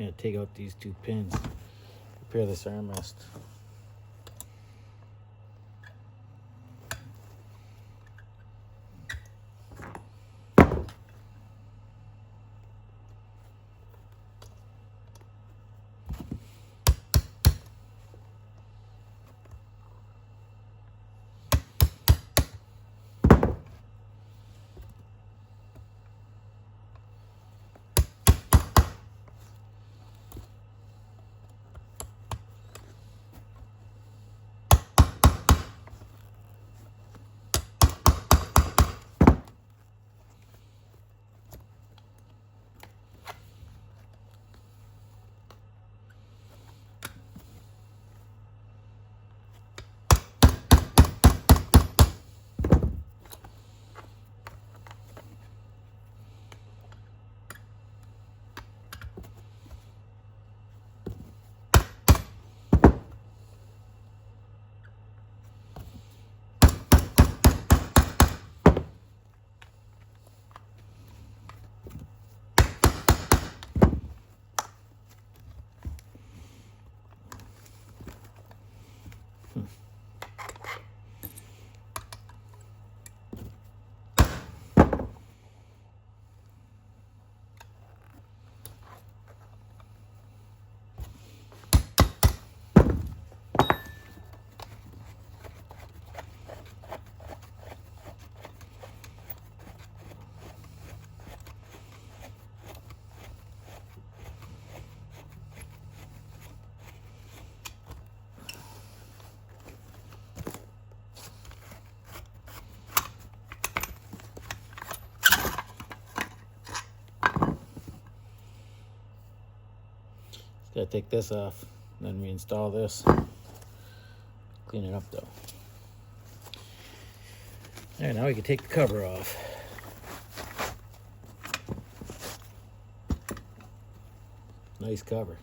gonna take out these two pins, repair this armrest. Gotta take this off, then reinstall this. Clean it up though. Alright, now we can take the cover off. Nice cover.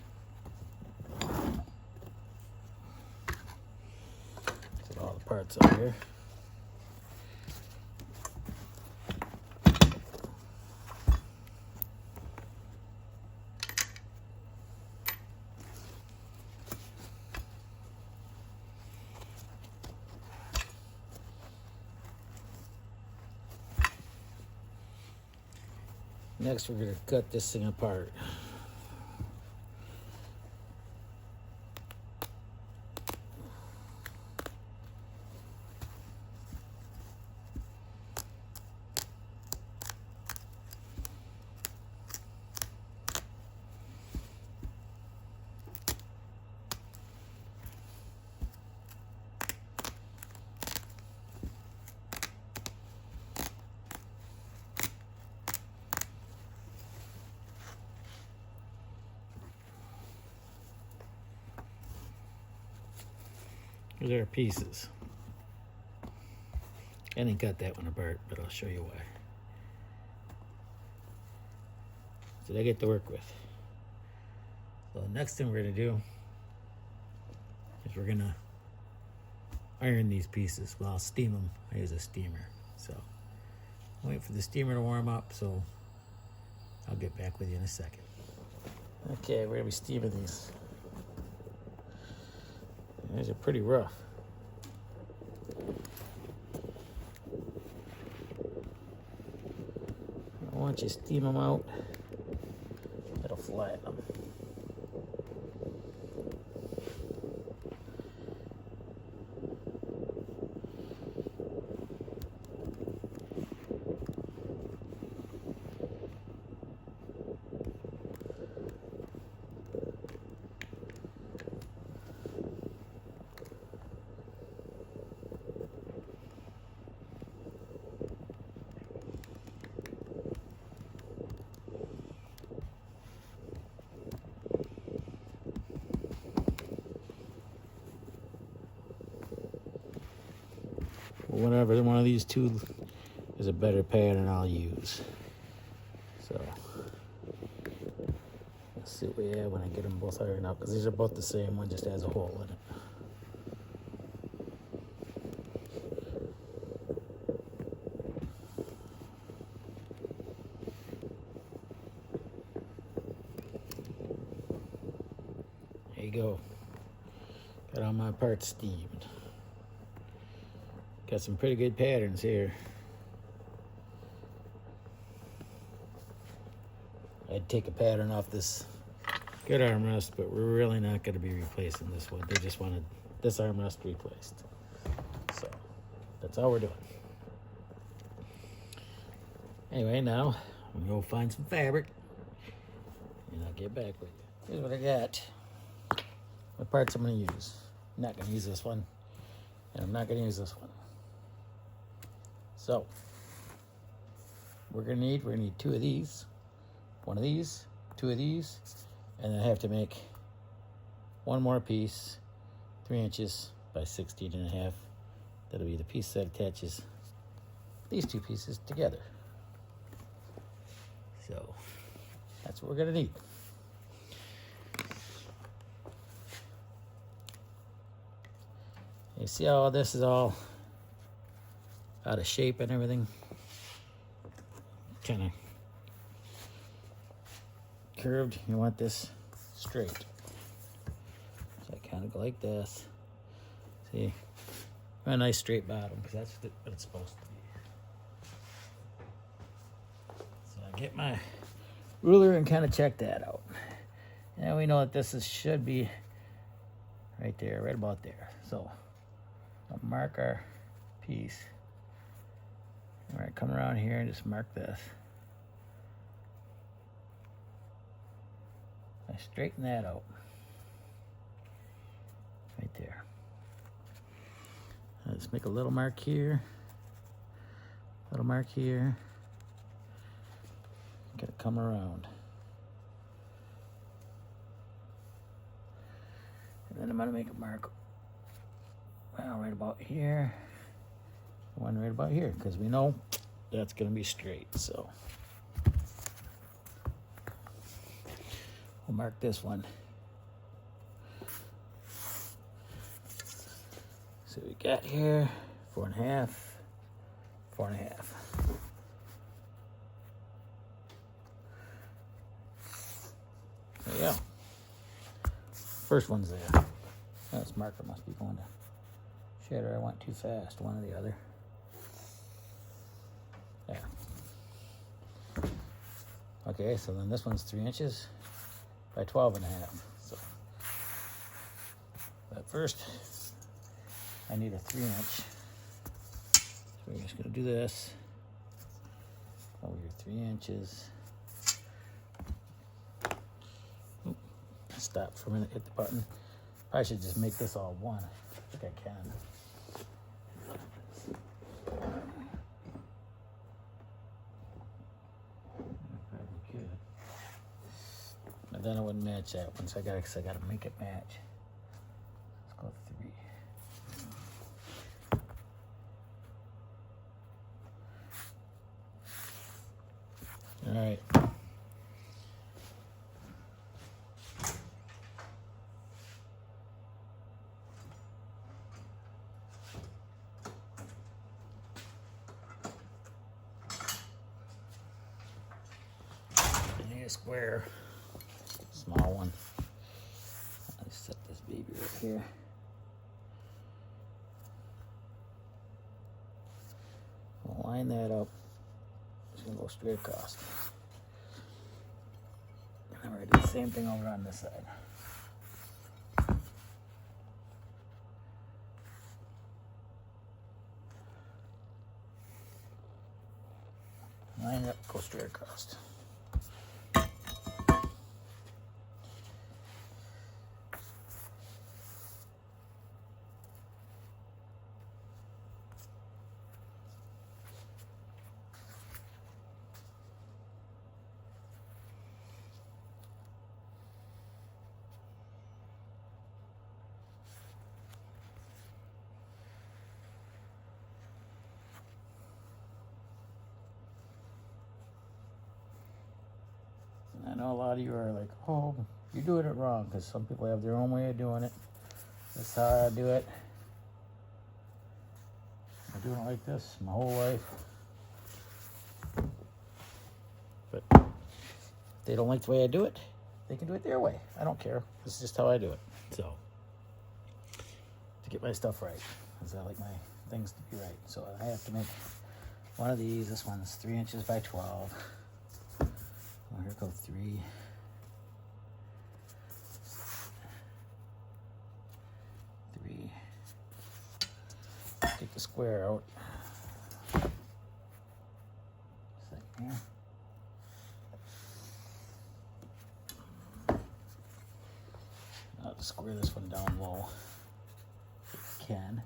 Get all the parts out here. Next, we're going to cut this thing apart. There are pieces. I didn't cut that one apart, but I'll show you why. So I get to work with. So the next thing we're gonna do is we're gonna iron these pieces. Well, I'll steam them. I use a steamer. So I'll wait for the steamer to warm up, so I'll get back with you in a second. Okay, we're gonna be steaming these. These are pretty rough. Once you steam them out, it'll flatten them. Whatever one of these two is a better pattern, I'll use. So let's see what we have when I get them both ironed out, because these are both the same. One just has a hole in it. we go. Got all my parts steamed. Got some pretty good patterns here. I'd take a pattern off this good armrest, but we're really not going to be replacing this one. They just wanted this armrest replaced. So that's all we're doing. Anyway, now I'm going to go find some fabric and I'll get back with you. Here's what I got. What parts I'm going to use. I'm not going to use this one, and I'm not going to use this one. So we're going to need 2 of these, 1 of these, 2 of these, and then I have to make 1 more piece, 3 inches by 16.5. That'll be the piece that attaches these 2 pieces together. So that's what we're gonna need. You see how this is all out of shape and everything? Kind of curved. You want this straight. So I kind of go like this. See, a nice straight bottom, because that's what it's supposed to be. So I get my ruler and kind of check that out. And we know that this should be right there, right about there. So I'll mark our piece. All right, come around here and just mark this. I straighten that out. Right there. I'll just make a little mark here. Little mark here. Gotta come around. And then I'm gonna make a mark, well, right about here. One right about here, because we know that's gonna be straight, so. We'll mark this one. So we got here 4.5, 4.5. There you go. First one's there. This marker must be going to shatter. I went too fast, one or the other. There. Okay, so then this one's 3 inches by 12.5. So, but first, I need a 3 inch. So we're just gonna do this. Over your 3 inches. Oop. Stop for a minute, hit the button. I should just make this all one. I think I can. But then I wouldn't match that one, so I gotta make it match. Let's go 3. All right. I need a square, small one. Let's set this baby right here. We'll line that up. It's gonna go straight across. And then we're gonna do the same thing over on this side. Line up, go straight across. I know a lot of you are like, oh, you're doing it wrong, because some people have their own way of doing it. That's how I do it. I've been doing it like this my whole life. But if they don't like the way I do it, they can do it their way. I don't care. This is just how I do it. So, to get my stuff right, because I like my things to be right. So I have to make one of these. This one's 3 inches by 12. Oh, here go 3. 3. Take the square out. Second here. I'll just square this one down low if I can.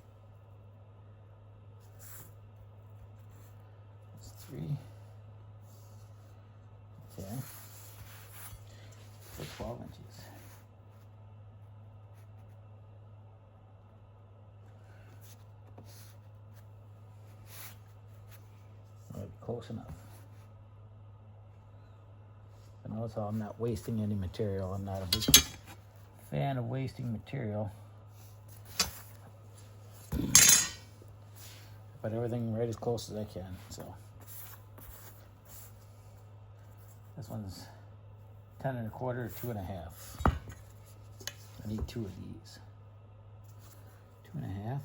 That's 3. Okay. For 12 inches. That'll be close enough. And also, I'm not wasting any material. I'm not a big fan of wasting material. But everything right as close as I can. So this one's 10 1/4, 2 1/2. I need 2 of these. 2 1/2.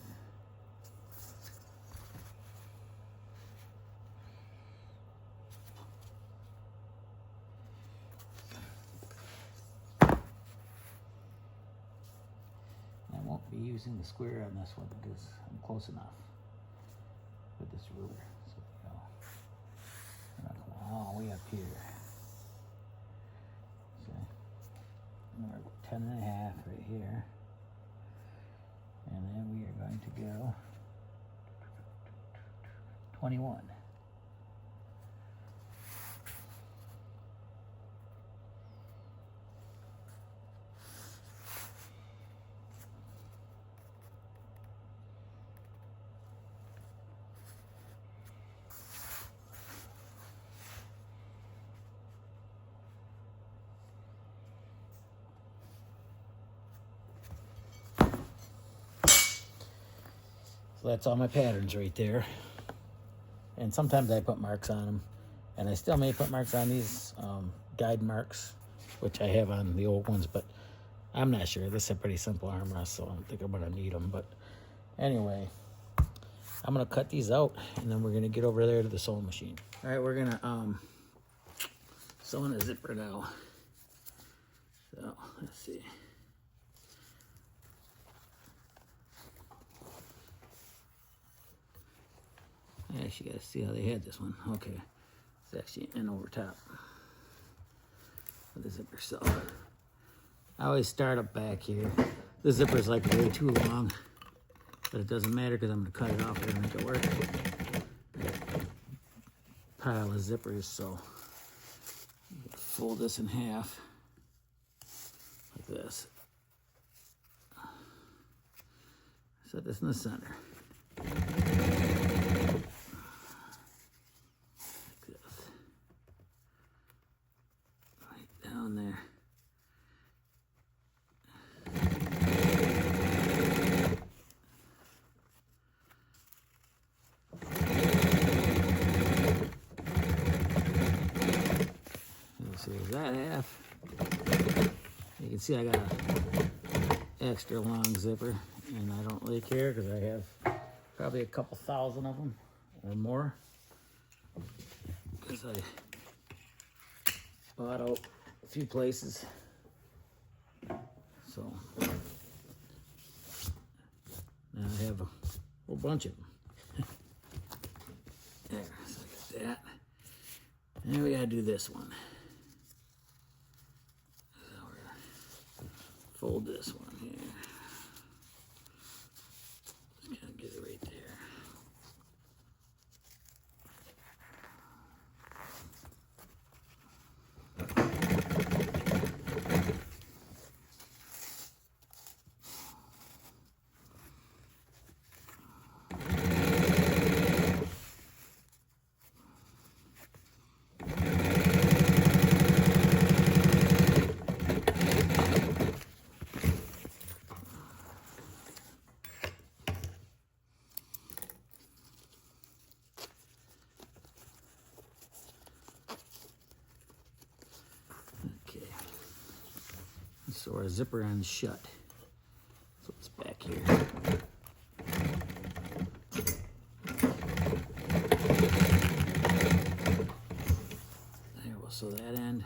I won't be using the square on this one because I'm close enough with this ruler. So there we go. I'm not going all the way up here. So I'm going to go 10 1/2 right here. And then we are going to go 21. So that's all my patterns right there. And sometimes I put marks on them. And I still may put marks on these guide marks, which I have on the old ones, but I'm not sure. This is a pretty simple armrest, so I don't think I'm going to need them. But anyway, I'm going to cut these out, and then we're going to get over there to the sewing machine. All right, we're going to sew in a zipper now. So, let's see. I actually got to see how they had this one. Okay, it's actually in over top of the zipper. So I always start up back here. The zipper's like way too long, but it doesn't matter because I'm going to cut it off and make it work. Pile of zippers, so fold this in half like this. Set this in the center. Down there. So there's that half. You can see I got an extra long zipper, and I don't really care because I have probably a couple thousand of them or more, because I bought out a few places. So now I have a whole bunch of them. There, so I got that. And we gotta do this one. So we're gonna fold this one here. Just kind of get it right there. So our zipper ends shut. So that end.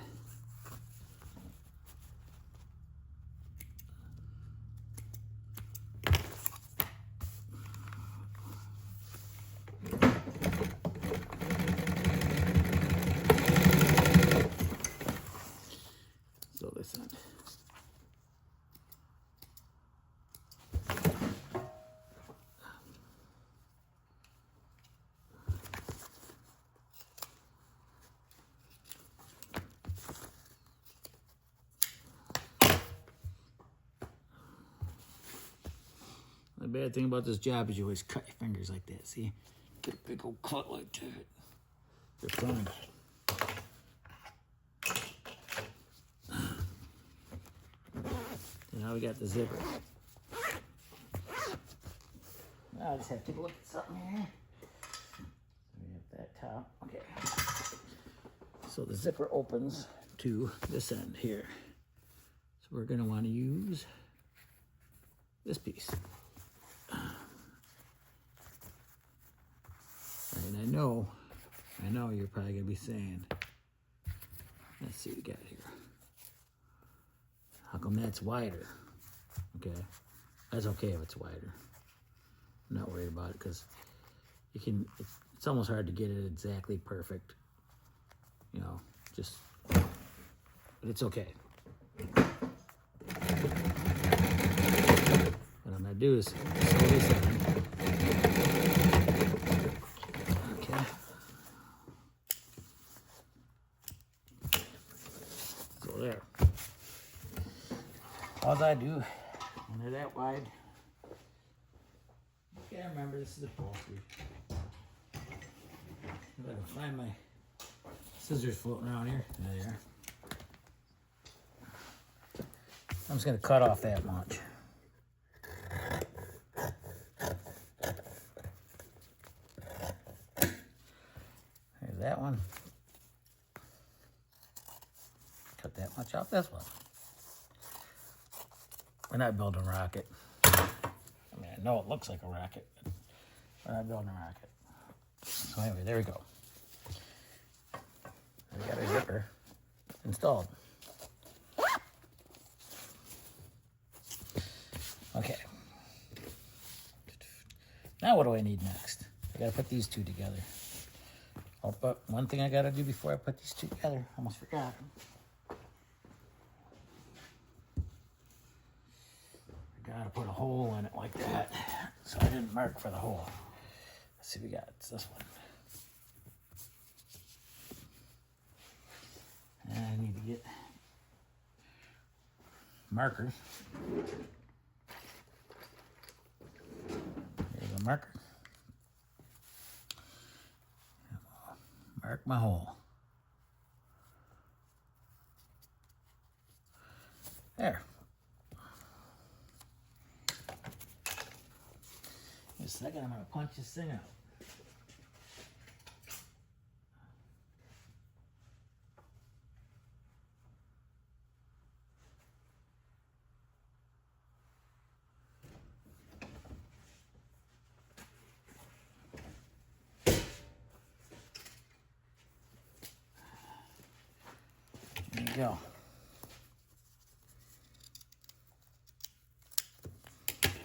So this end. The bad thing about this job is you always cut your fingers like that. See? Get a big old cut like that. They're fun. Now we got the zipper. Now I just have to look at something here. We have that top. Okay. So the zipper opens to this end here. So we're going to want to use this piece. And I know you're probably going to be saying, let's see what we got here. How come that's wider? Okay, that's okay if it's wider. I'm not worried about it because you can. It's almost hard to get it exactly perfect. You know, just. But it's okay. What I'm gonna do is sew this in. Okay. So there. All I do, when they're that wide, you gotta remember this is upholstery. If I can find my scissors floating around here. There they are. I'm just gonna cut off that much. There's that one. Cut that much off this one. We're not building a rocket. I mean, I know it looks like a rocket, but we're not building a rocket. So anyway, there we go. We got our zipper installed. Okay. Now what do I need next? I gotta put these two together. Oh, but one thing I gotta do before I put these two together, almost forgot. Gotta put a hole in it like that. So I didn't mark for the hole. Let's see what we got. It's this one. And I need to get marker. There's a marker. Mark my hole. There. In a second, I'm going to punch this thing out. There you go.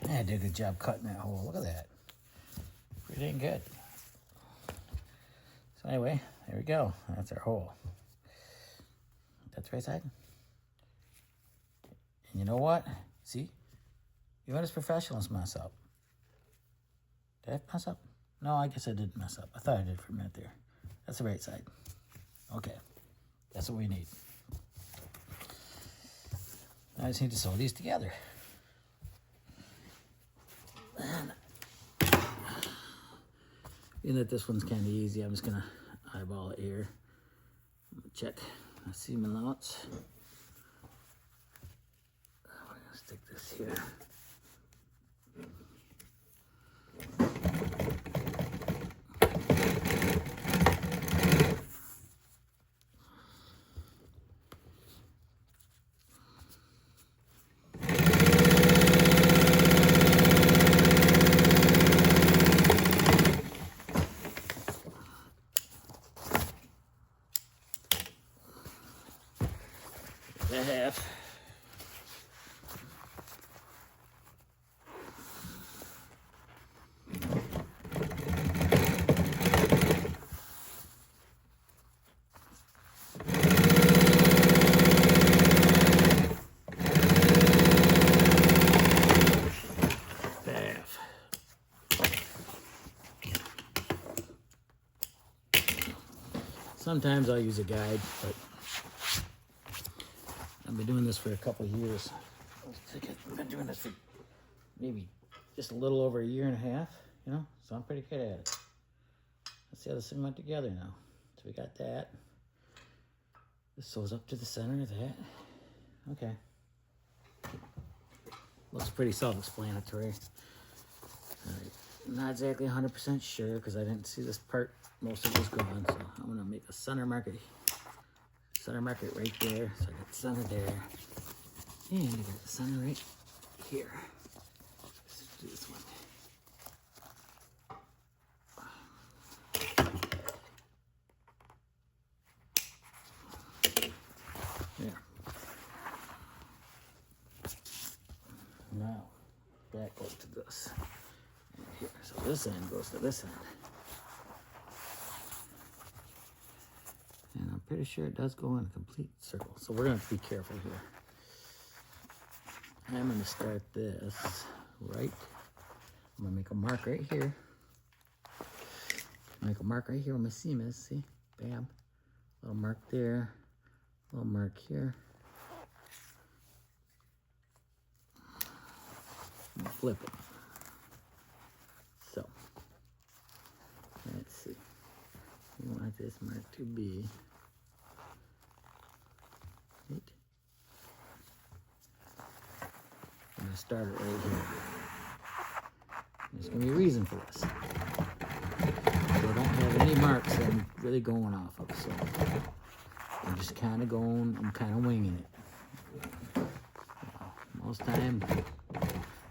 I did a good job cutting that hole. Look at that. Pretty dang good. So anyway, there we go. That's our hole. That's right side. And you know what? See? Even as professionals mess up. Did I mess up? No, I guess I did mess up. I thought I did for a minute there. That's the right side. Okay. That's what we need. I just need to sew these together. Being that this one's kind of easy, I'm just going to eyeball it here. Check my seam allowance. I'm going to stick this here. Sometimes I'll use a guide, but I've been doing this for a couple of years. I've been doing this for maybe just a little over a year and a half, you know, so I'm pretty good at it. Let's see how this thing went together now. So we got that. This sews up to the center of that. Okay. Looks pretty self-explanatory. All right. Not exactly 100% sure because I didn't see this part. Most of it was gone, so I'm gonna make a center mark right there. So I got the center there, and I got the center right here. Let's do this one. There. Now that goes to this. And here, so this end goes to this end. And I'm pretty sure it does go in a complete circle. So we're going to be careful here. I'm going to start this right. I'm going to make a mark right here. Make a mark right here where my seam is. See? Bam. Little mark there. Little mark here. And flip it. So, let's see. We want this mark to be right. I'm going to start it right here. There's going to be a reason for this. So I don't have any marks that I'm really going off of, so I'm just kind of going, I'm kind of winging it. Most time,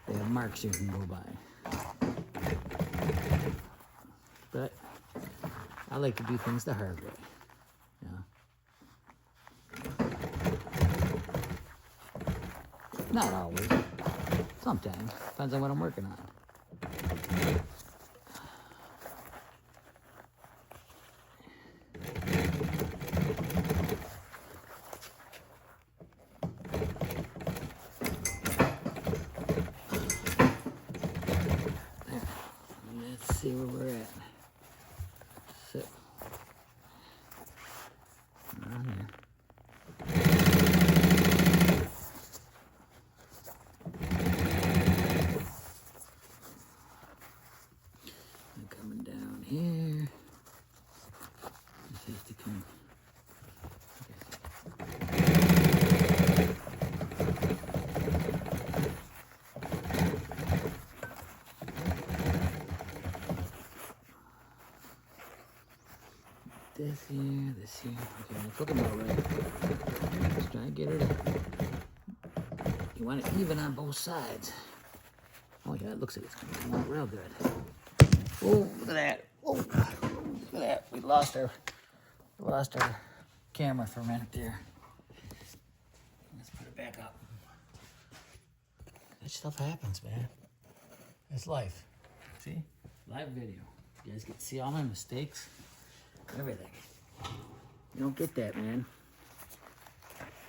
they have marks you can go by. But I like to do things the hard way. Yeah. Not always. Sometimes. Depends on what I'm working on. Let's see where we're at. So, around here. And coming down here. This has to come. This here, this here. Okay, it's looking about right. Just trying to get it up. You want it even on both sides. Oh yeah, it looks like it's going to come out real good. Oh, look at that. Oh, look at that. We lost our camera for a minute there. Let's put it back up. That stuff happens, man. It's life. See? Live video. You guys get to see all my mistakes. Everything. You don't get that, man.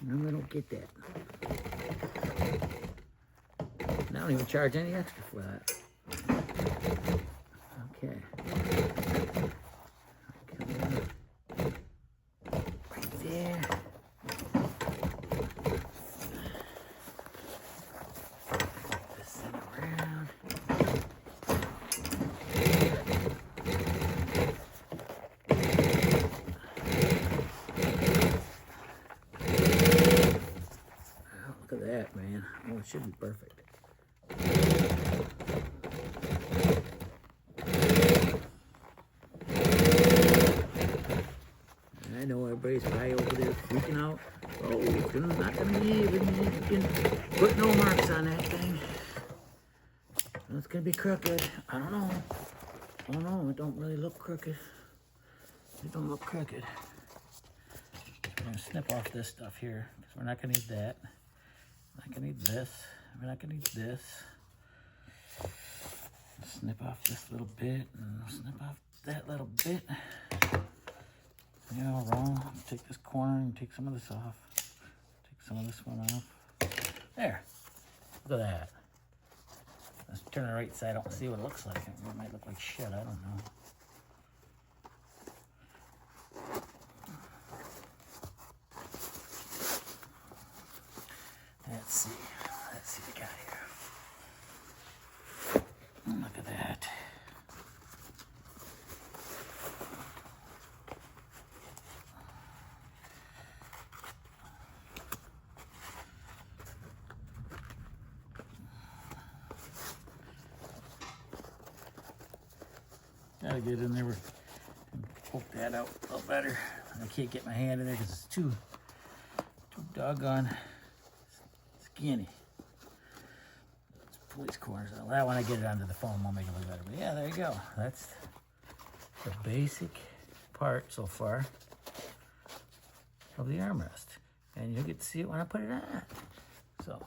You really don't get that. And I don't even charge any extra for that. Okay. Right there. This thing around. Look at that, man. Oh, it should be perfect. I know everybody's probably over there freaking out. Oh, it's not gonna be even. You can put no marks on that thing. It's gonna be crooked. I don't know. I don't know. It don't really look crooked. It don't look crooked. We're gonna snip off this stuff here because we're not gonna need that. We're not gonna need this. We're not gonna need this. Snip off this little bit and snip off that little bit. Yeah, wrong. Take this corner and take some of this off. Take some of this one off. There. Look at that. Let's turn it right side up and see what it looks like. It might look like shit. I don't know. Let's see what I got here. Look at that. Gotta get in there and poke that out a little better. I can't get my hand in there because it's too doggone skinny. It's police corners. Well, when I get it onto the foam, I'll make it look better. But yeah, there you go. That's the basic part so far of the armrest. And you'll get to see it when I put it on. So,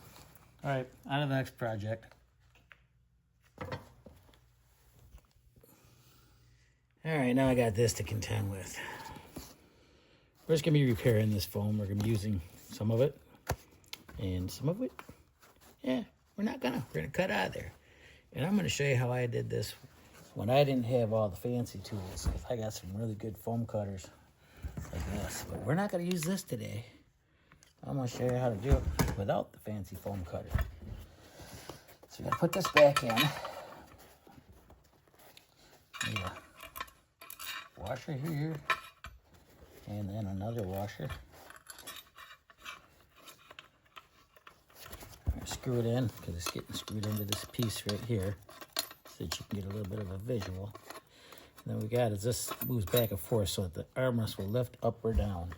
all right, on to the next project. All right, now I got this to contend with. We're just gonna be repairing this foam. We're gonna be using some of it, and some of it, yeah, we're gonna cut out of there. And I'm gonna show you how I did this when I didn't have all the fancy tools. I got some really good foam cutters like this, but we're not gonna use this today. I'm gonna show you how to do it without the fancy foam cutter. So you're gonna put this back in. Yeah. Washer here, and then another washer. Screw it in because it's getting screwed into this piece right here, so that you can get a little bit of a visual. And then we got is this moves back and forth so that the armrest will lift up or down.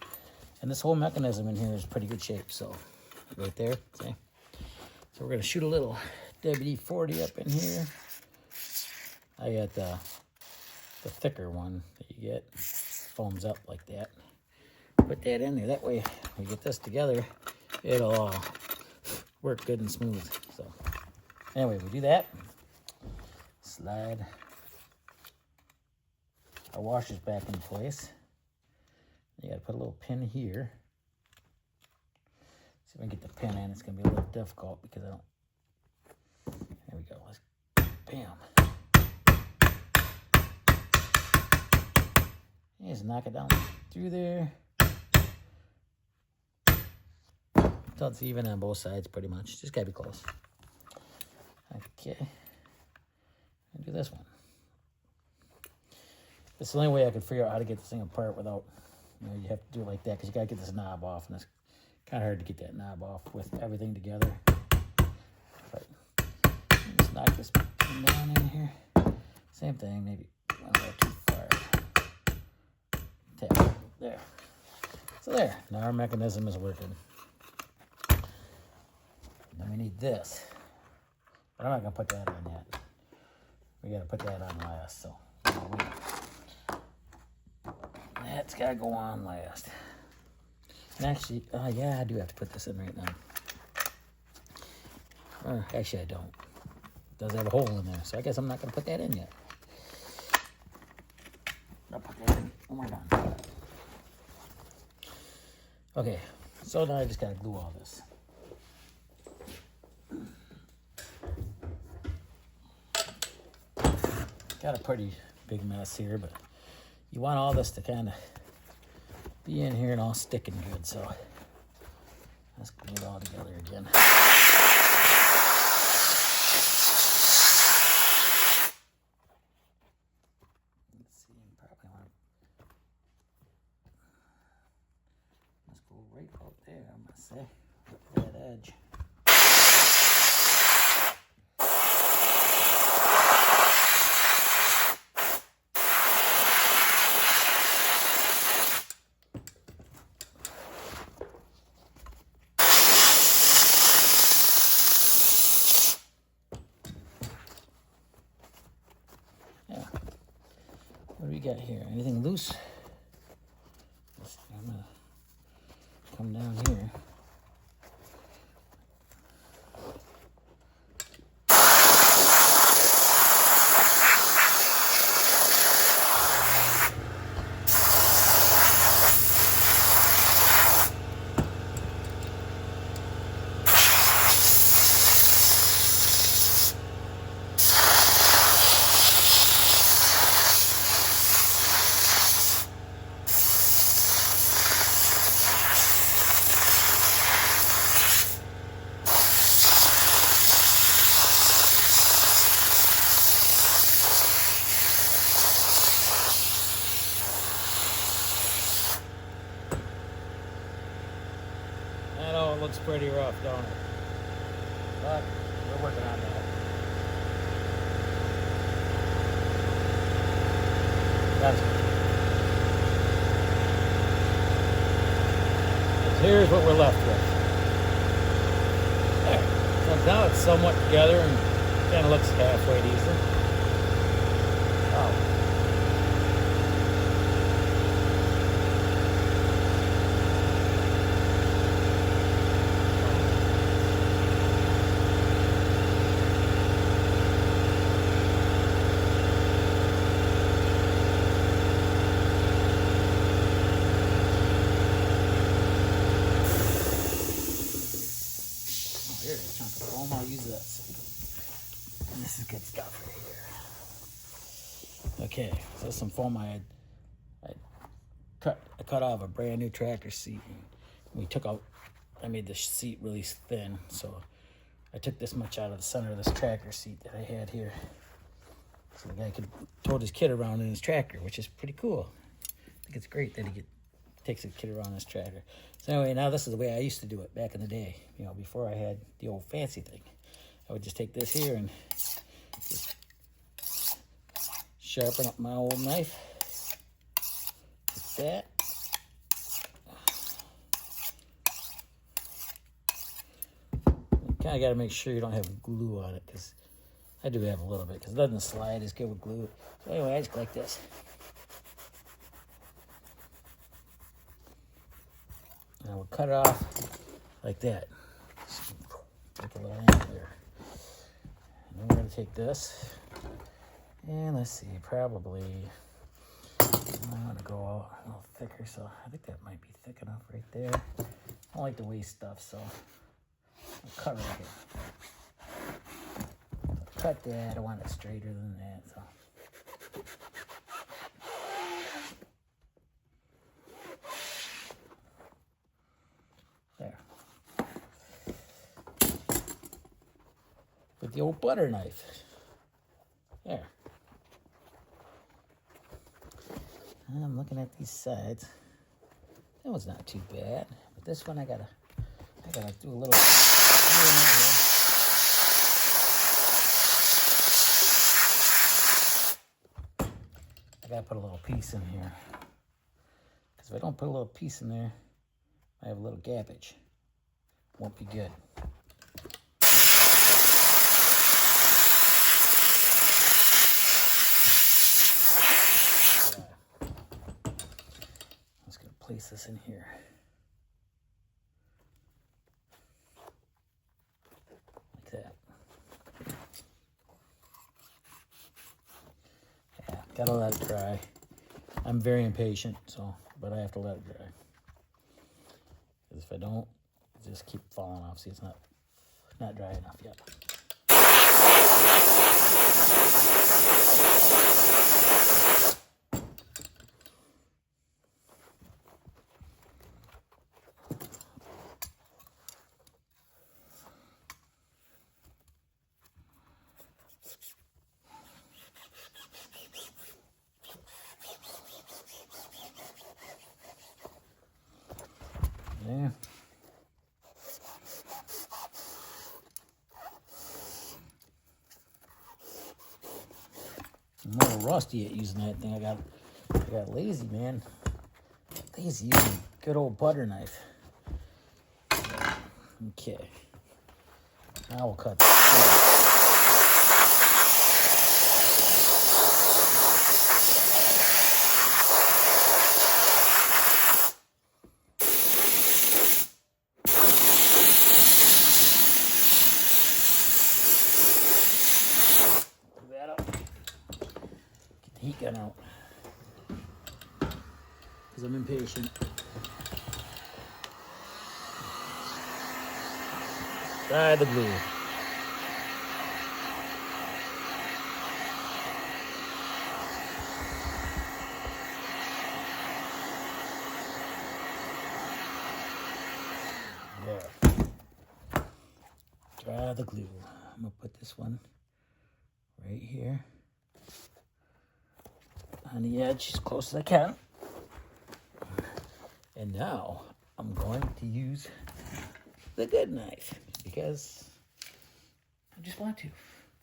And this whole mechanism in here is pretty good shape. So right there, see. So we're gonna shoot a little WD-40 up in here. I got the thicker one that you get, foams up like that. Put that in there. That way, we get this together, it'll all work good and smooth. So, anyway, we do that. Slide our washers back in place. You got to put a little pin here. See if I can get the pin in. It's going to be a little difficult because I don't. There we go. Let's bam. Just knock it down through there. Until it's even on both sides, pretty much. Just gotta be close. Okay. And do this one. It's the only way I could figure out how to get this thing apart without, you have to do it like that because you gotta get this knob off, and it's kind of hard to get that knob off with everything together. But just knock this down in here. Same thing, maybe one little too far. Tap. There. So there. Now our mechanism is working. Then we need this. But I'm not going to put that on yet. We got to put that on last. So that's got to go on last. And actually, yeah, I do have to put this in right now. Or actually, I don't. It does have a hole in there. So I guess I'm not going to put that in yet. I'll put that in when we're done. Okay, so now I just gotta glue all this. Got a pretty big mess here, but you want all this to kind of be in here and all sticking good, so let's glue it all together again. Right out there, I'm gonna say, right that edge. Yeah. What do we got here? Anything loose? I'm gonna come down here. looks pretty rough, don't it? But we're working on that. Here's what we're left with. There. So now it's somewhat together and kind of looks halfway decent. Oh. Here's a chunk of foam. I'll use this. And this is good stuff right here. Okay, so some foam I cut off a brand new tractor seat. And we took out. I made the seat really thin, so I took this much out of the center of this tractor seat that I had here, so the guy could tote his kid around in his tractor, which is pretty cool. I think it's great that he takes a kid around his tractor. So anyway, now this is the way I used to do it back in the day. You know, before I had the old fancy thing. I would just take this here and just sharpen up my old knife. Like that. You kind of got to make sure you don't have glue on it, because I do have a little bit, because it doesn't slide as good with glue. So anyway, I just go like this. And we'll cut it off like that. Take a little end there. And then we're going to take this, and let's see, probably I'm going to go a little thicker, so I think that might be thick enough right there. I don't like to waste stuff, so I'll cut right here. So cut that. I want it straighter than that, so. With the old butter knife. There. I'm looking at these sides. That one's not too bad, but this one I gotta do a little. I gotta put a little piece in here, because if I don't put a little piece in there, I have a little gappage. Won't be good. Place this in here. Like that. Yeah, gotta let it dry. I'm very impatient, but I have to let it dry. Because if I don't, it just keep falling off. See, it's not dry enough yet. Yeah. I'm a little rusty at using that thing. I got lazy, man. Lazy using good old butter knife. Okay. Now we'll cut this. Heat gun out, because I'm impatient. Try the glue. There. Try the glue. I'm gonna put this one right here on the edge as close as I can. And now I'm going to use the good knife because I just want to.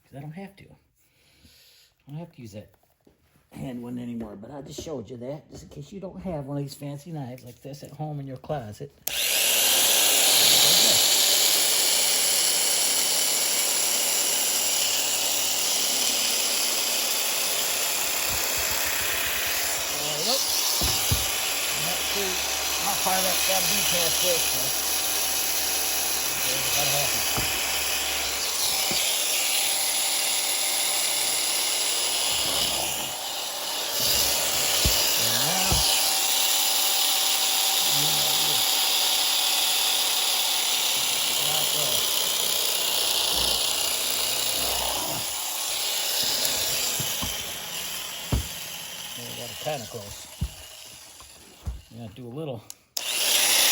Because I don't have to. I don't have to use that hand one anymore. But I just showed you that just in case you don't have one of these fancy knives like this at home in your closet. How far that's got to be past this, so that'll happen. And now, we got it kind of close. I'm going to do a little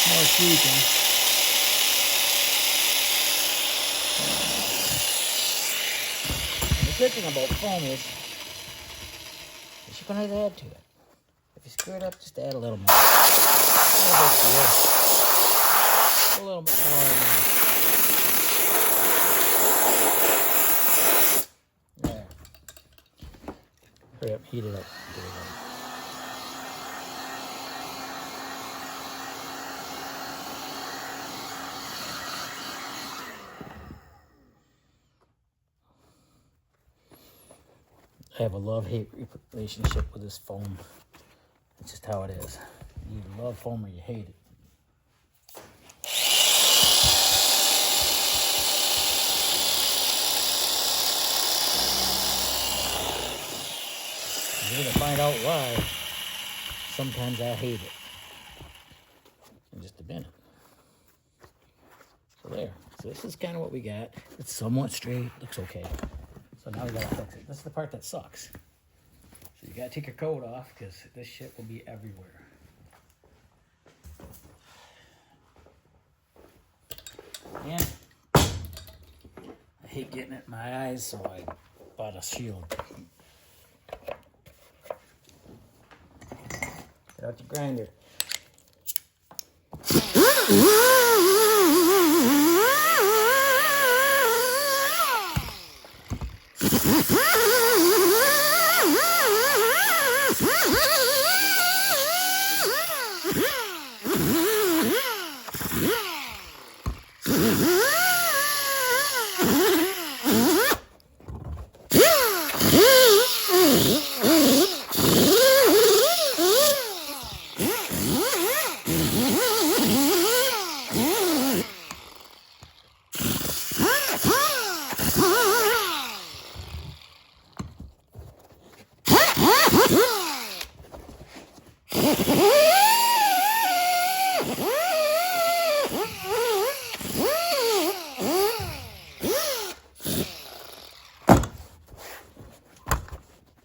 more tweaking. And the good thing about foam is you can always add to it. If you screw it up, just add a little more. A little bit more. There. Hurry up, heat it up. Get it on. I have a love-hate relationship with this foam. It's just how it is. You either love foam or you hate it. You're going to find out why. Sometimes I hate it. In just a minute. So there. So this is kind of what we got. It's somewhat straight. Looks okay. So now we gotta fix it. This is the part that sucks. So you gotta take your coat off because this shit will be everywhere. And I hate getting it in my eyes, so I bought a shield. Get out the grinder.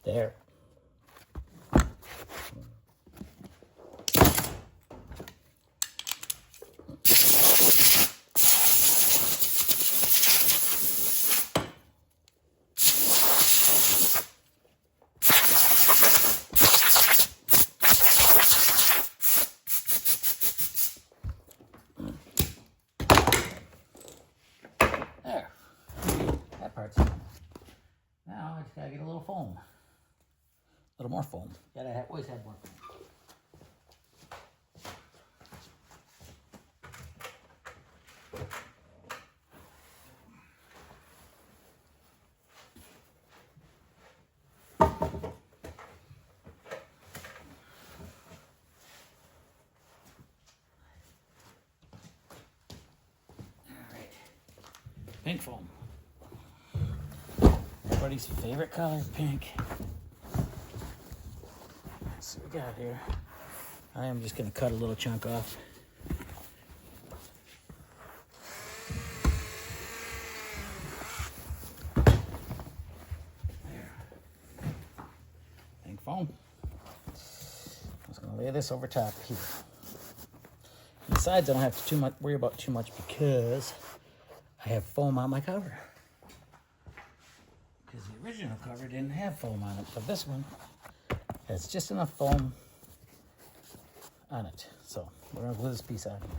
There. There. That part's done. Now I just gotta get a little foam. A little more foam. Gotta always have more foam. Pink foam. Everybody's favorite color, pink. Let's see what we got here. I am just going to cut a little chunk off. There. Pink foam. I'm just going to lay this over top here. On the sides I don't have to worry about too much because I have foam on my cover. Because the original cover didn't have foam on it, but this one has just enough foam on it. So we're gonna glue this piece on here.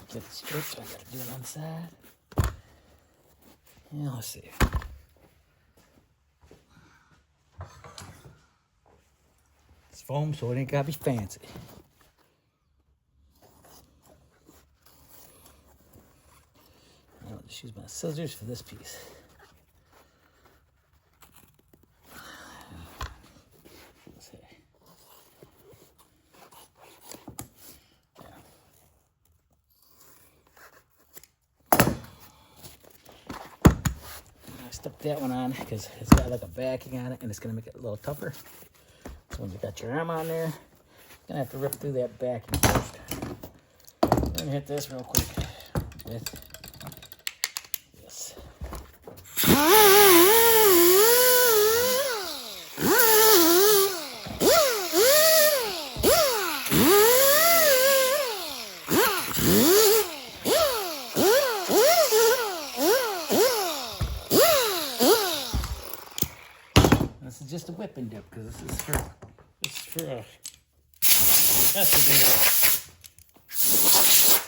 get it straight, so I gotta do it on the side. Yeah, let's see. It's foam, so it ain't gotta be fancy. I'll just use my scissors for this piece. Let's see. I stuck that one on because it's got like a backing on it, and it's gonna make it a little tougher. So when you got your arm on there, you're gonna have to rip through that backing first. I'm gonna hit this real quick with this. This is just a whip and dip because this is for a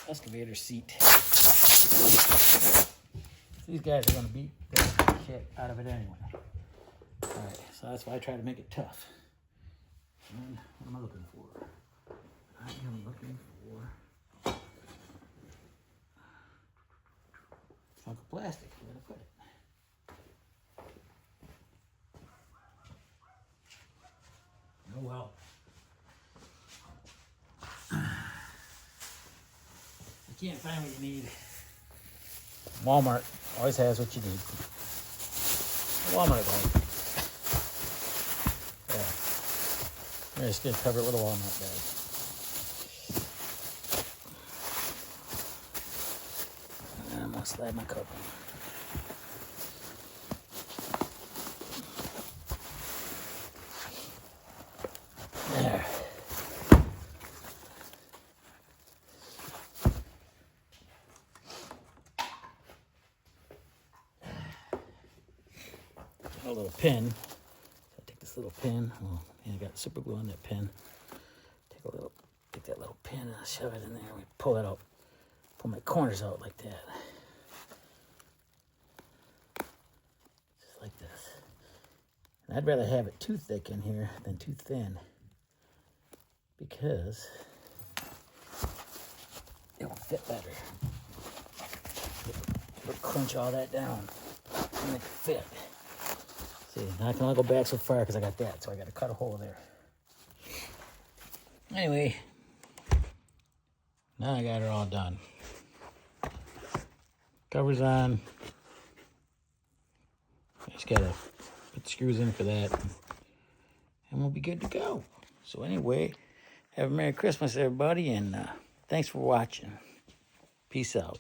excavator seat. These guys are gonna beat the shit out of it anyway. All right, so that's why I try to make it tough. And what am I looking for? I am looking for a chunk of plastic. Where to put it? Oh well. You can't find what you need. Walmart always has what you need. Walmart, right? Yeah. I'm just gonna cover it with a Walmart bag. And I'm gonna slide my cover. There. A little pin. So I take this little pin. Oh, and I got super glue on that pin. Take that little pin and shove it in there. And pull it out. Pull my corners out like that. Just like this. And I'd rather have it too thick in here than too thin, because it will fit better. It'll crunch all that down and make it fit. See, now I can only go back so far because I got that, so I got to cut a hole there. Anyway, now I got it all done. Cover's on. I just got to put the screws in for that, and we'll be good to go. So anyway, have a Merry Christmas, everybody, and thanks for watching. Peace out.